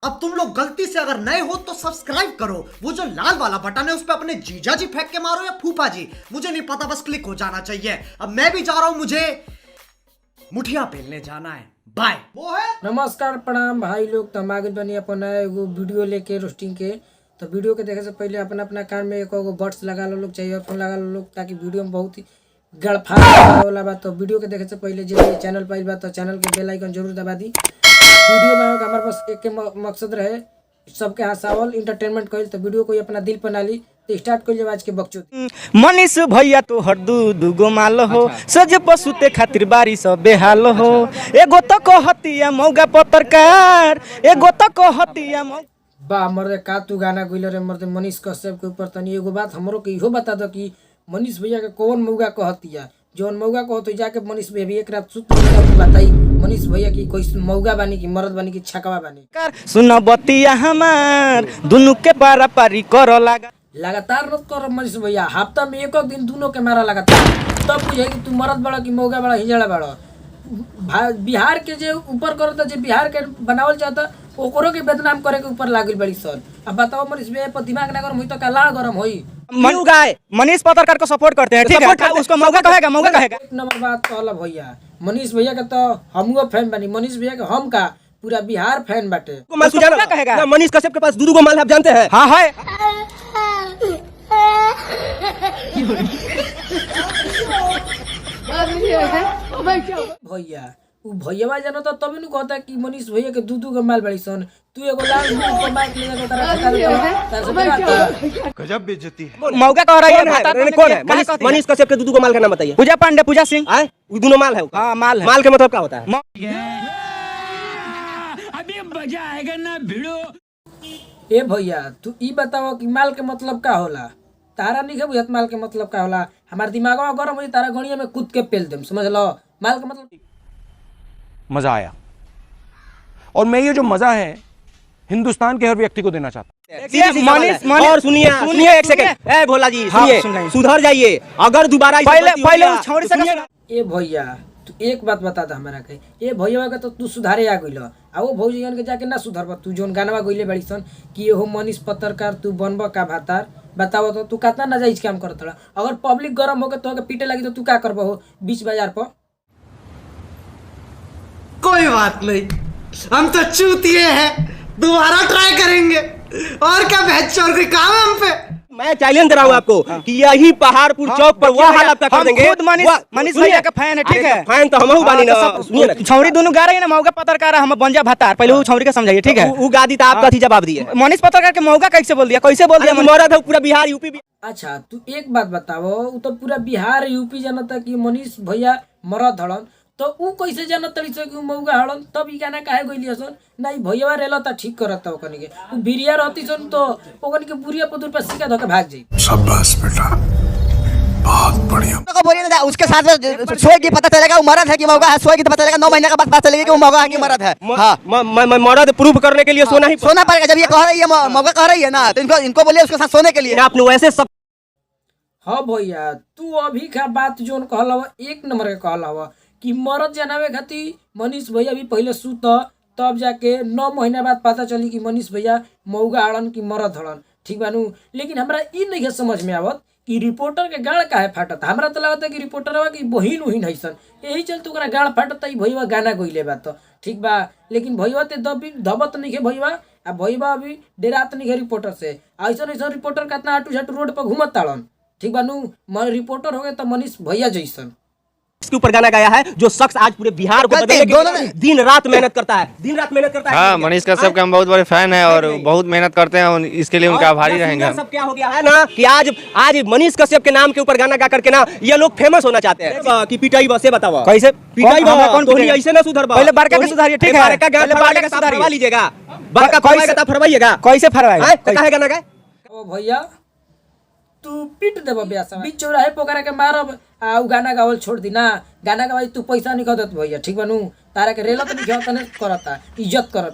अब तुम लोग गलती से अगर नए हो तो सब्सक्राइब करो, वो जो लाल वाला बटन है उस पर अपने जीजा जी फेंक के मारो या फूफा जी, मुझे नहीं पता, बस क्लिक हो जाना चाहिए। अब मैं भी जा रहा हूं, मुझे मुठिया पेलने जाना है। बाय। वो है नमस्कार प्रणाम भाई लोग, तो हम आगे बनी अपन एगो वीडियो लेके रोस्टिंग के। तो वीडियो के देखे से पहले अपना अपना कान में एक बड्स लगा लो लोग, चाहिए ईयरफोन लगा लो लोग, ताकि वीडियो में बहुत ही गड़फाड़ वाला बात। तो वीडियो के देखे से पहले जो चैनल पर बात तो चैनल के बेल आइकन जरूर दबा दी। वीडियो में हमारे पास एक के मकसद रहे सबके हंसावल इंटरटेनमेंट कइल। तो वीडियो कोई अपना दिल पर ना ली तो स्टार्ट कर जब आज के बकचोदी। मनीष भैया तो हर दूगो माल हो, सज पसुते खातिर बारी सब बेहाल हो। एगो तो कहतिया मौगा पत्रकार, एगो तो कहतिया बा मर्दे का तू गाना गइल रे मर्दे मनीष कश्यप के ऊपर। तनी एगो बात हमरो के इहो बता दो कि मनीष भैया के कौन मौगा कहतिया, जौन मौगा कहत जाके मनीष भैया भी एक रात सुत बताई मनीष भैया की कोई मौगा बानी की मर्द बानी की छकवा बानी। सुन बतिया हमार दुनु के पारा पारी कर लगा। लगातार मत कर मनीष भैया, हफ्ता में एक दिन दोनों के मारा लगातार, तब बुझे कि तू मर्द बड़ा कि मौगा बड़ा हिजड़ा बड़ा। बिहार के जे ऊपर करता, जे बिहार के बनावल चाहता ओकरो के बदनाम करे के ऊपर लागल बड़ी सर। अब बताओ मनीष भैया पर दिमाग ना गरम होई तो काला गरम होई। मनीष पत्रकार को सपोर्ट करते हैं, ठीक है, उसको मौका कहेगा, मौका कहेगा। एक नंबर बात कहला भैया, मनीष भैया के तो हमगो फैन बनी, मनीष भैया के हम का पूरा बिहार फैन बाटे। कहेगा मनीष कश्यप के पास दूगो माल है, आप जानते हैं? हाँ है। भैया उ भैया जानो तो तभी नु कहता कि मनीष भैया के दूधू के माल बड़ी सन। तू एगो लाल ऊपर माइक लेके गजब बेइज्जती है। मौका कह रही है, कौन है? मनीष कश्यप के दूगो माल का नाम बताइए। पूजा पांडे, पूजा सिंह। वो दोनों माल है? हाँ माल है। माल के मतलब क्या होता है? अभी मजा आएगा ना भिड़ो। ए भैया तू ई बताओ कि माल के मतलब का होला? तारा नहीं बुझत माल के मतलब का होला? हमार दिमागवा गरम होई, तारा गणिया में कूद के पेल देम, समझ लो। माल का मतलब मजा आया, और मैं ये जो मजा है हिंदुस्तान के हर व्यक्ति को देना चाहता हूं। और सुनिए सुनिए एक सेकंड, ए भोला जी सुनिए, सुधर जाइए अगर दोबारा पहले उस छौड़ी से ए भैया तू एक बात बता दे हमरा के, ए भैया के तो तू सुधारे आ गइल, आ वो भौजियन के जाके ना सुधरब। तू जोन गानवा गइले बड़ी सन कि हो मनीष पत्रकार तू बनब का भातार, बताओ तो तू कितना नाजायज काम करत रहा। अगर पब्लिक गरम होके तो पीटे लगी तो तू का करब हो बीच बाजार पर? कोई बात नहीं, हम तो चूतिए हैं, दोबारा ट्राई करेंगे। और क्या बहचोर कोई काम है हम पे? मैं चैलेंज कराऊंगा आपको कि यही पहाड़पुर चौक पर वो हाल आपका कर देंगे। खुद मनीष भैया का फैन है, ठीक है। फैन तो हमहू बानी ना। सुनिए ना, छौरी दोनों गा रही है ना, मौका पत्रकार हम बंजा भातार। पहले वो छौरी का समझाइए, ठीक है। वो गादी तो आपका थी जवाब दिए। मनीष पत्रकार के मौका कैसे बोल दिया, कैसे बोल दिया? मरद है पूरा बिहार यूपी भी। अच्छा तू एक बात बताओ, उ तो पूरा बिहार यूपी जानता कि मनीष भैया मरद हड़न, तो उ कैसे जानत तड़ी से कि मौगा हड़न? तब ई गाना काहे गइली सन? नहीं भैया रेला त ठीक करत ओकनी के, उ बिरिया रहती सन तो ओकनी के बुरिया पदुर पर सिक्का धके भाग जाई। शाबाश बेटा, बहुत बढ़िया। को बोलिए ना, उसके साथ में सोए की पता चलेगा वो मर्द है कि मौका है, सोए की पता चलेगा 9 महीने के बाद पता चलेगा कि वो मौका है कि मर्द है। हाँ मर्द प्रूफ करने के लिए सोना पड़ेगा। जब ये कह रही है मौका कह रही है ना, तो इनको बोलिए उसके साथ सोने के लिए। आपने वैसे सब। हाँ भैया तू अभी का बात जोन कहला एक नंबर के कहला कि मरद जनावे खातिर मनीष भैया भी पहले सुत, तब जाके 9 महीना बाद पता चली कि मनीष भैया मौगा हड़न कि मरद हड़न, ठीक बानू। लेकिन हमरा ई नहीं समझ में आवत कि रिपोर्टर के गाड़ काहे फाटत। हमरा तो लगता है कि रिपोर्टरवा की बहिन उहिन हैसन, यही चलते ओकरा गाड़ फाटत। भैया गाना गइले बा तो ठीक बा, लेकिन भैया ते दबत नहीं है भैया। आ भैया अभी डेरात नहीं है रिपोर्टर से। ऐसा ऐसा रिपोर्टर कितना आटू झाटू रोड पर घूमत ताड़न, ठीक बानू। रिपोर्टर हो गए तो मनीष भैया जैसन। इसके ऊपर गाना गाया है जो शख्स आज पूरे बिहार को बदलने के लिए दिन रात मेहनत करता है, दिन रात मेहनत करता है। हाँ, मनीष कश्यप के हम बहुत बड़े फैन हैं और बहुत मेहनत करते हैं, इसके लिए उनका आभारी रहेंगे हम। सब क्या हो गया है ना कि आज मनीष कश्यप के नाम के ऊपर गाना गा करके ना ये लोग फेमस होना चाहते हैं कि पिटाई बसे बताओ कैसे पिटाई कौन ऐसे ना सुधर। पहले बड़का के सुधारिए, ठीक है। बड़का का सुधारवा लीजिएगा, बड़का कैसे फरवाइएगा, कैसे फरवाए काहे गाना गाए? ओ भैया तू पीट देब ब्यास बीच चौराहे पोखरा के मारब आ गाना गावल छोड़ दी ना। गाना गावाई तू पैसा नहीं खदत भैया, ठीक बानू। तारा के रेलत नहीं करता, इज्जत करता।